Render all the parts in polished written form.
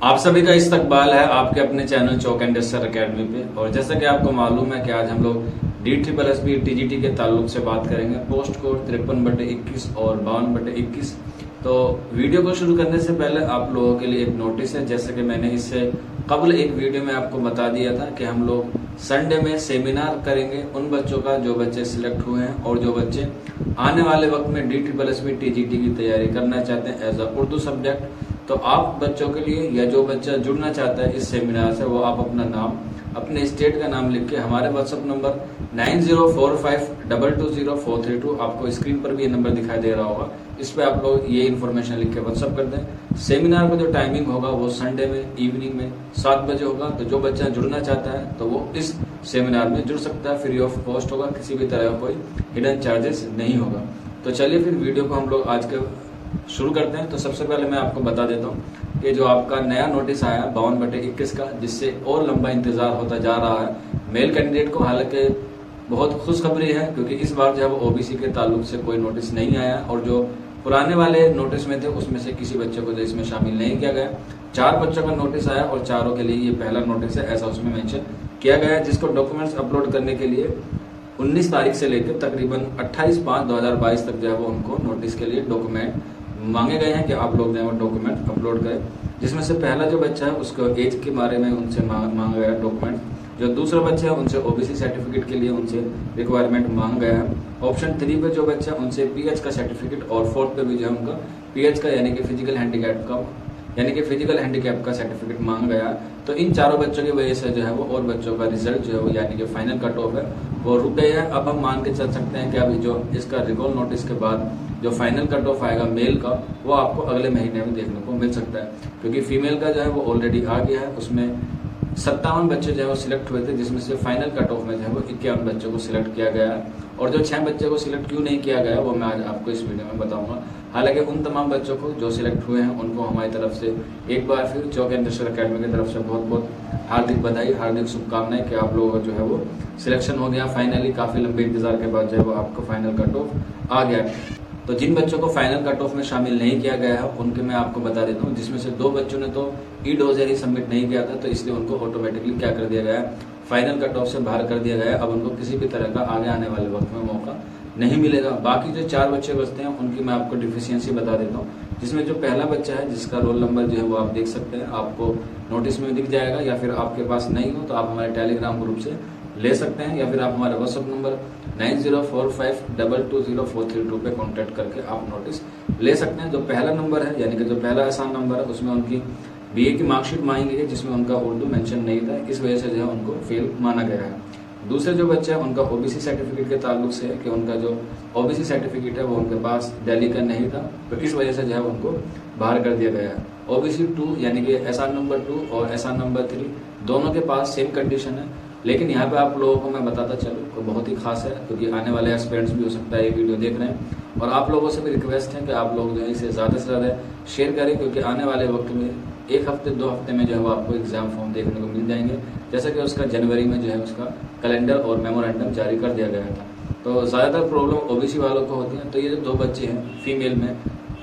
आप सभी का इस्तकबाल है आपके अपने channel chalk and duster academy पे। और जैसा कि आपको मालूम है कि आज हम लोग D+SB TGT के ताल्लुक से बात करेंगे। पोस्ट कोड 53/21 और 52/21। तो वीडियो को शुरू करने से पहले आप लोगों के लिए एक नोटिस है। जैसे कि मैंने इससे कबल एक वीडियो में आपको बता दिया था कि हम लोग संडे में सेमिनार करेंगे उन बच्चों का जो बच्चे सिलेक्ट हुए हैं और जो बच्चे आने वाले वक्त में D+SB TGT की तैयारी करना चाहते हैं एज अ उर्दू सब्जेक्ट। तो आप बच्चों के लिए या जो बच्चा जुड़ना चाहता है इस सेमिनार से, वो आप अपना नाम, अपने स्टेट का नाम लिख के हमारे व्हाट्सएप नंबर 9045220432, आपको स्क्रीन पर भी ये नंबर दिखाई दे रहा होगा, इस पे आप लोग ये इन्फॉर्मेशन लिख के व्हाट्सएप कर दें। सेमिनार का जो टाइमिंग होगा वो संडे में इवनिंग में 7 बजे होगा। तो जो बच्चा जुड़ना चाहता है तो वो इस सेमिनार में जुड़ सकता है। फ्री ऑफ कॉस्ट होगा, किसी भी तरह का कोई हिडन चार्जेस नहीं होगा। तो चलिए फिर वीडियो को हम लोग आज के शुरू करते हैं। तो सबसे पहले मैं आपको बता देता हूँ कि जो आपका नया नोटिस आया 52/21 का, जिससे और लंबा इंतजार होता जा रहा है मेल कैंडिडेट को। हालांकि बहुत खुशखबरी है क्योंकि इस बार जो है वो ओबीसी के ताल्लुक से कोई नोटिस नहीं आया और जो पुराने वाले नोटिस में थे उसमें से किसी बच्चे को जो इसमें शामिल नहीं किया गया। 4 बच्चों का नोटिस आया और चारों के लिए ये पहला नोटिस है, ऐसा उसमें मेंशन किया गया है। जिसको डॉक्यूमेंट्स अपलोड करने के लिए 19 तारीख से लेकर तकरीबन 28/5/2022 तक जो है वो उनको नोटिस के लिए डॉक्यूमेंट मांगे गए हैं कि आप लोग जो है वो डॉक्यूमेंट अपलोड करें। जिसमें से पहला जो बच्चा है उसको एज के बारे में उनसे मांगा गया डॉक्यूमेंट। जो दूसरा बच्चा है उनसे ओबीसी सर्टिफिकेट के लिए उनसे रिक्वायरमेंट मांगा गया है। ऑप्शन 3 पे जो बच्चा है उनसे पीएच का सर्टिफिकेट और 4th पे भी जो है उनका पीएच का यानी कि फिजिकल हैंडीकैप का सर्टिफिकेट मांगा गया। तो इन चारों बच्चों की वजह से जो है वो और बच्चों का रिजल्ट जो है वो यानी कि फाइनल कट ऑफ है वो रुक गया है। अब हम मान के चल सकते हैं कि अभी जो इसका रिकॉल नोटिस के बाद जो फाइनल कट ऑफ आएगा मेल का, वो आपको अगले महीने में देखने को मिल सकता है। क्योंकि फीमेल का जो है वो ऑलरेडी आ गया है, उसमें 57 बच्चे जो है वो सिलेक्ट हुए थे, जिसमें से फाइनल कट ऑफ में जो है वो 51 बच्चों को सिलेक्ट किया गया है। और जो 6 बच्चे को सिलेक्ट क्यों नहीं किया गया वो मैं आज आपको इस वीडियो में बताऊंगा। हालांकि उन तमाम बच्चों को जो सिलेक्ट हुए हैं उनको हमारी तरफ से एक बार फिर चौक एंड डस्टर अकेडमी की तरफ से बहुत बहुत हार्दिक बधाई, हार्दिक शुभकामनाएं कि आप लोगों का जो है वो सिलेक्शन हो गया फाइनली। काफी लंबे इंतजार के बाद जो है वो आपको फाइनल कट ऑफ आ गया। तो जिन बच्चों को फाइनल कट ऑफ में शामिल नहीं किया गया है उनके मैं आपको बता देता हूँ, जिसमें से 2 बच्चों ने तो ई-डोजर ही सबमिट नहीं किया था, तो इसलिए उनको ऑटोमेटिकली क्या कर दिया गया है, फाइनल कट ऑफ से बाहर कर दिया गया है। अब उनको किसी भी तरह का आगे आने वाले वक्त में मौका नहीं मिलेगा। बाकी जो 4 बच्चे बचते हैं उनकी मैं आपको डिफिशियंसी बता देता हूँ, जिसमें जो पहला बच्चा है जिसका रोल नंबर जो है वो आप देख सकते हैं, आपको नोटिस में दिख जाएगा, या फिर आपके पास नहीं हो तो आप हमारे टेलीग्राम ग्रुप से ले सकते हैं, या फिर आप हमारे व्हाट्सएप नंबर 9045220432 पे कांटेक्ट करके आप नोटिस ले सकते हैं। जो पहला नंबर है यानी कि जो पहला आसान नंबर है उसमें उनकी बीए की मार्कशीट मांगी गई है, जिसमें उनका उर्दू मेंशन नहीं था, इस वजह से जो है उनको फेल माना गया है। दूसरे जो बच्चे हैं उनका ओबीसी सर्टिफिकेट के ताल्लुक से है कि उनका जो ओबीसी सर्टिफिकेट है वो उनके पास दिल्ली का नहीं था, तो इस वजह से जो है उनको बाहर कर दिया गया है। ओबीसी 2 यानी कि एसआर नंबर 2 और एसआर नंबर 3 दोनों के पास सेम कंडीशन है। लेकिन यहाँ पे आप लोगों को मैं बताता चलूँ को बहुत ही खास है, क्योंकि आने वाले एस्पिरेंट्स भी हो सकता है ये वीडियो देख रहे हैं, और आप लोगों से भी रिक्वेस्ट है कि आप लोग जो है इसे ज़्यादा से ज़्यादा शेयर करें, क्योंकि आने वाले वक्त में 1 हफ्ते 2 हफ्ते में जो है वो आपको एग्जाम फॉर्म देखने को मिल जाएंगे। जैसा कि उसका जनवरी में जो है उसका कैलेंडर और मेमोरेंडम जारी कर दिया गया था। तो ज़्यादातर प्रॉब्लम ओबीसी वालों को होती है। तो ये जो 2 बच्चे हैं फीमेल में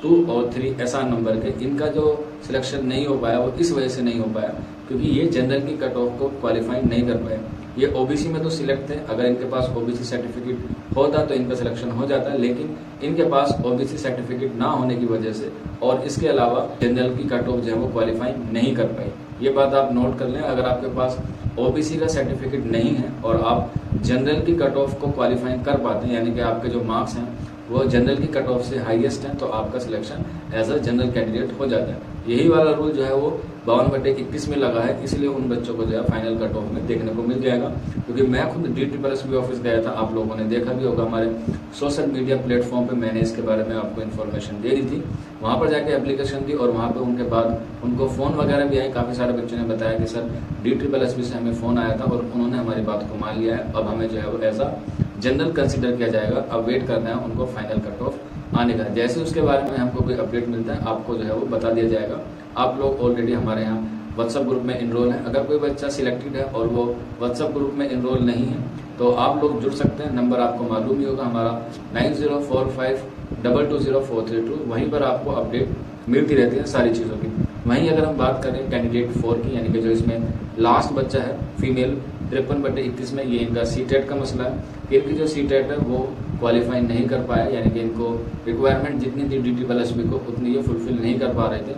2 और 3 एसआर नंबर के, इनका जो सिलेक्शन नहीं हो पाया वो इस वजह से नहीं हो पाया क्योंकि ये जनरल की कट ऑफ को क्वालिफाई नहीं कर पाए। ये ओबीसी में तो सिलेक्ट थे, अगर इनके पास ओबीसी सर्टिफिकेट होता तो इनका सिलेक्शन हो जाता है, लेकिन इनके पास ओबीसी सर्टिफिकेट ना होने की वजह से और इसके अलावा जनरल की कट ऑफ जो है वो क्वालिफाई नहीं कर पाई। ये बात आप नोट कर लें। अगर आपके पास ओबीसी का सर्टिफिकेट नहीं है और आप जनरल की कट ऑफ को क्वालिफाई कर पाते हैं, यानी कि आपके जो मार्क्स हैं वो जनरल की कट ऑफ से हाईएस्ट हैं, तो आपका selection as a general candidate हो जाता है। यही वाला रूल जो है वो 52/21 में लगा है, इसलिए उन बच्चों को जो है फाइनल कट ऑफ में देखने को मिल जाएगा। क्योंकि मैं खुद D+SB ऑफिस गया था, आप लोगों ने देखा भी होगा, हमारे सोशल मीडिया प्लेटफॉर्म पे मैंने इसके बारे में आपको इन्फॉर्मेशन दे दी थी। वहाँ पर जाके एप्लीकेशन दी और वहाँ पे उनके बाद उनको फ़ोन वगैरह भी आए। काफ़ी सारे बच्चों ने बताया कि सर D+SB से हमें फ़ोन आया था और उन्होंने हमारी बात को मान लिया है, अब हमें जो है वो एज अ जनरल कंसिडर किया जाएगा। अब वेट करना है उनको फाइनल कट ऑफ आने का। जैसे उसके बारे में हमको कोई अपडेट मिलता है आपको जो है वो बता दिया जाएगा। आप लोग ऑलरेडी हमारे यहाँ व्हाट्सएप ग्रुप में इनरोल है। अगर कोई बच्चा सिलेक्टेड है और वो व्हाट्सएप ग्रुप में इनरोल नहीं है तो आप लोग जुड़ सकते हैं। नंबर आपको मालूम ही होगा हमारा 9045220432, वहीं पर आपको अपडेट मिलती रहती है सारी चीज़ों की। वहीं अगर हम बात करें कैंडिडेट 4 की, यानी कि जो इसमें लास्ट बच्चा है फीमेल 53/21 में, ये इनका सीटेट का मसला है कि इनकी जो सीटेट है वो क्वालिफाई नहीं कर पाया, यानी कि इनको रिक्वायरमेंट जितनी थी DSSB को उतनी ये फुलफिल नहीं कर पा रहे थे।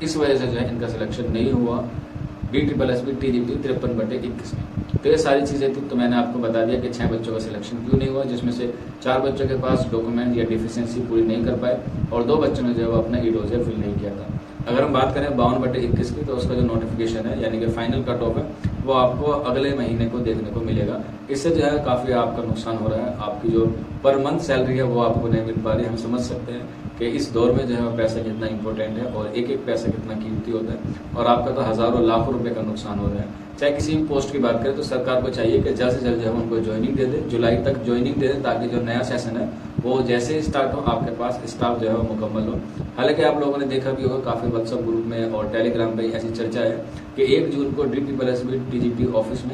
इस वजह से जो है इनका सिलेक्शन नहीं हुआ DSSB TGT 53/21 में। तो ये सारी चीज़ें थी, तो मैंने आपको बता दिया कि 6 बच्चों का सिलेक्शन क्यों नहीं हुआ, जिसमें से 4 बच्चों के पास डॉक्यूमेंट या डिफिशियंसी पूरी नहीं कर पाए और 2 बच्चों ने जो है वो अपना ईडोजे फिल नहीं किया था। अगर हम बात करें 52/21 की, तो उसका जो नोटिफिकेशन है यानी कि फाइनल कट ऑफ है वो आपको अगले महीने को देखने को मिलेगा। इससे जो है काफ़ी आपका नुकसान हो रहा है, आपकी जो पर मंथ सैलरी है वो आपको नहीं मिल पा रही है। हम समझ सकते हैं कि इस दौर में जो है पैसा कितना इंपॉर्टेंट है और एक एक पैसा कितना कीमती होता है, और आपका तो हज़ारों लाखों रुपए का नुकसान हो रहा है। चाहे किसी भी पोस्ट की बात करें तो सरकार को चाहिए कि जल्द से जल्द जो है उनको ज्वाइनिंग दे दे, जुलाई तक ज्वाइनिंग दे दे, ताकि जो नया सेशन है वो जैसे ही स्टार्ट हो आपके पास स्टाफ जो है वो मुकम्मल हो। हालांकि आप लोगों ने देखा भी होगा काफ़ी व्हाट्सएप ग्रुप में और टेलीग्राम पे ऐसी चर्चा है कि 1 जून को DSSB TGT ऑफिस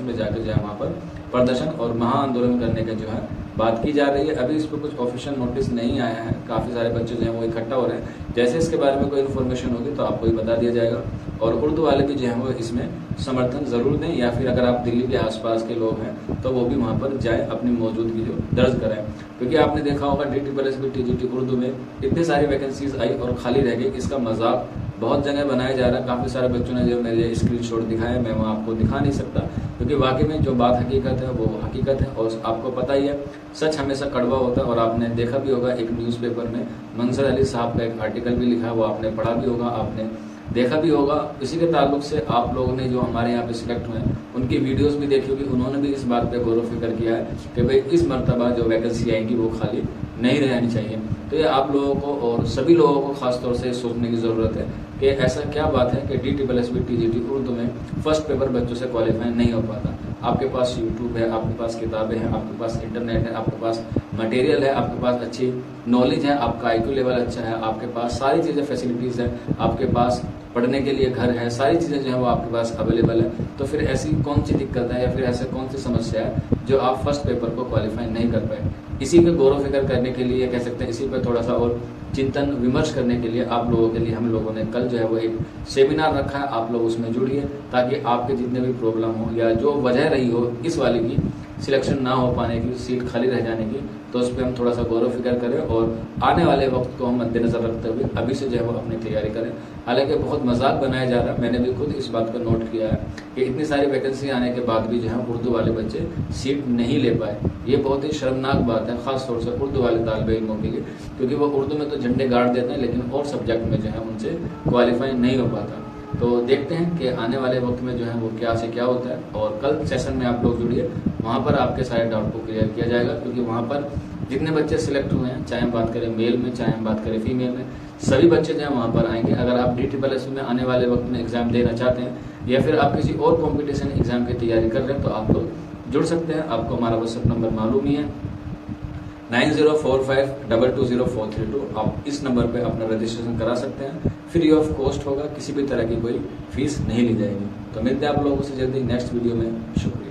में जाकर जो है वहाँ पर प्रदर्शन और महाआंदोलन करने का जो है बात की जा रही है। अभी इस पर कुछ ऑफिशियल नोटिस नहीं आया है, काफ़ी सारे बच्चे जो हैं वो इकट्ठा हो रहे हैं। जैसे इसके बारे में कोई इन्फॉर्मेशन होगी तो आपको ही बता दिया जाएगा, और उर्दू वाले भी जो है वो इसमें समर्थन जरूर दें, या फिर अगर आप दिल्ली के आसपास के लोग हैं तो वो भी वहाँ पर जाए, अपनी मौजूदगी जो दर्ज कराएं। क्योंकि आपने देखा होगा DSSB TGT उर्दू में इतनी सारी वैकेंसीज आई और खाली रह गई, इसका मजाक बहुत जगह बनाया जा रहा है। काफ़ी सारे बच्चों ने जो मेरे स्क्रीनशॉट दिखाए, मैं वहाँ आपको दिखा नहीं सकता, क्योंकि वाकई में जो बात हकीकत है वो हकीकत है, और आपको पता ही है सच हमेशा कड़वा होता है। और आपने देखा भी होगा एक न्यूज़पेपर में मंजर अली साहब का एक आर्टिकल भी लिखा है, वो आपने पढ़ा भी होगा, आपने देखा भी होगा। इसी के ताल्लुक से आप लोगों ने जो हमारे यहाँ पे सिलेक्ट हुए हैं उनकी वीडियोस भी देखी होगी, उन्होंने भी इस बात पे गौर फिक्र किया है कि भाई इस मरतबा जो वैकेंसी आएंगी वो खाली नहीं रहनी चाहिए। तो ये आप लोगों को और सभी लोगों को खासतौर से सोचने की ज़रूरत है कि ऐसा क्या बात है कि DSSB TGT उर्दू में फर्स्ट पेपर बच्चों से क्वालिफाई नहीं हो पाता। आपके पास यूट्यूब है, आपके पास किताबें हैं, आपके पास इंटरनेट है, आपके पास मटेरियल है, आपके पास अच्छी नॉलेज है, आपका IQ लेवल अच्छा है, आपके पास सारी चीज़ें फैसिलिटीज़ है, आपके पास पढ़ने के लिए घर है, सारी चीज़ें जो है वो आपके पास अवेलेबल है। तो फिर ऐसी कौन सी दिक्कत है या फिर ऐसे कौन सी समस्या है जो आप फर्स्ट पेपर को क्वालिफाई नहीं कर पाए? इसी पे गौर फिक्र करने के लिए कह सकते हैं, इसी पे थोड़ा सा और चिंतन विमर्श करने के लिए आप लोगों के लिए हम लोगों ने कल जो है वो एक सेमिनार रखा है। आप लोग उसमें जुड़िए ताकि आपके जितने भी प्रॉब्लम हो या जो वजह रही हो इस वाले की सिलेक्शन ना हो पाने की, सीट खाली रह जाने की, तो उस पर हम थोड़ा सा गौर फिक्र करें और आने वाले वक्त को हम मद्देनजर रखते हुए अभी से जो है वो अपनी तैयारी करें। हालांकि बहुत मजाक बनाया जा रहा है, मैंने भी खुद इस बात को नोट किया है कि इतनी सारी वैकेंसी आने के बाद भी जो है उर्दू वाले बच्चे सीट नहीं ले पाए। ये बहुत ही शर्मनाक बात है, खास तौर से उर्दू वाले तालिब इल्मों के लिए, क्योंकि वो उर्दू में तो झंडे गाड़ देते हैं लेकिन और सब्जेक्ट में जो है उनसे क्वालिफाई नहीं हो पाता। तो देखते हैं कि आने वाले वक्त में जो है वो क्या से क्या होता है, और कल सेशन में आप लोग जुड़िए, वहाँ पर आपके सारे डाउट को क्लियर किया जाएगा। क्योंकि वहाँ पर जितने बच्चे सिलेक्ट हुए हैं, चाहे हम बात करें मेल में, चाहे हम बात करें फीमेल में, सभी बच्चे जो हैं वहाँ पर आएंगे। अगर आप DSSB में आने वाले वक्त में एग्जाम देना चाहते हैं या फिर आप किसी और कॉम्पिटिशन एग्जाम की तैयारी कर रहे हैं तो आप लोग जुड़ सकते हैं। आपको हमारा व्हाट्सएप नंबर मालूम ही है 9045220432। आप इस नंबर पे अपना रजिस्ट्रेशन करा सकते हैं, फ्री ऑफ कॉस्ट होगा, किसी भी तरह की कोई फीस नहीं ली जाएगी। तो मिलते हैं आप लोगों से जल्दी नेक्स्ट वीडियो में। शुक्रिया।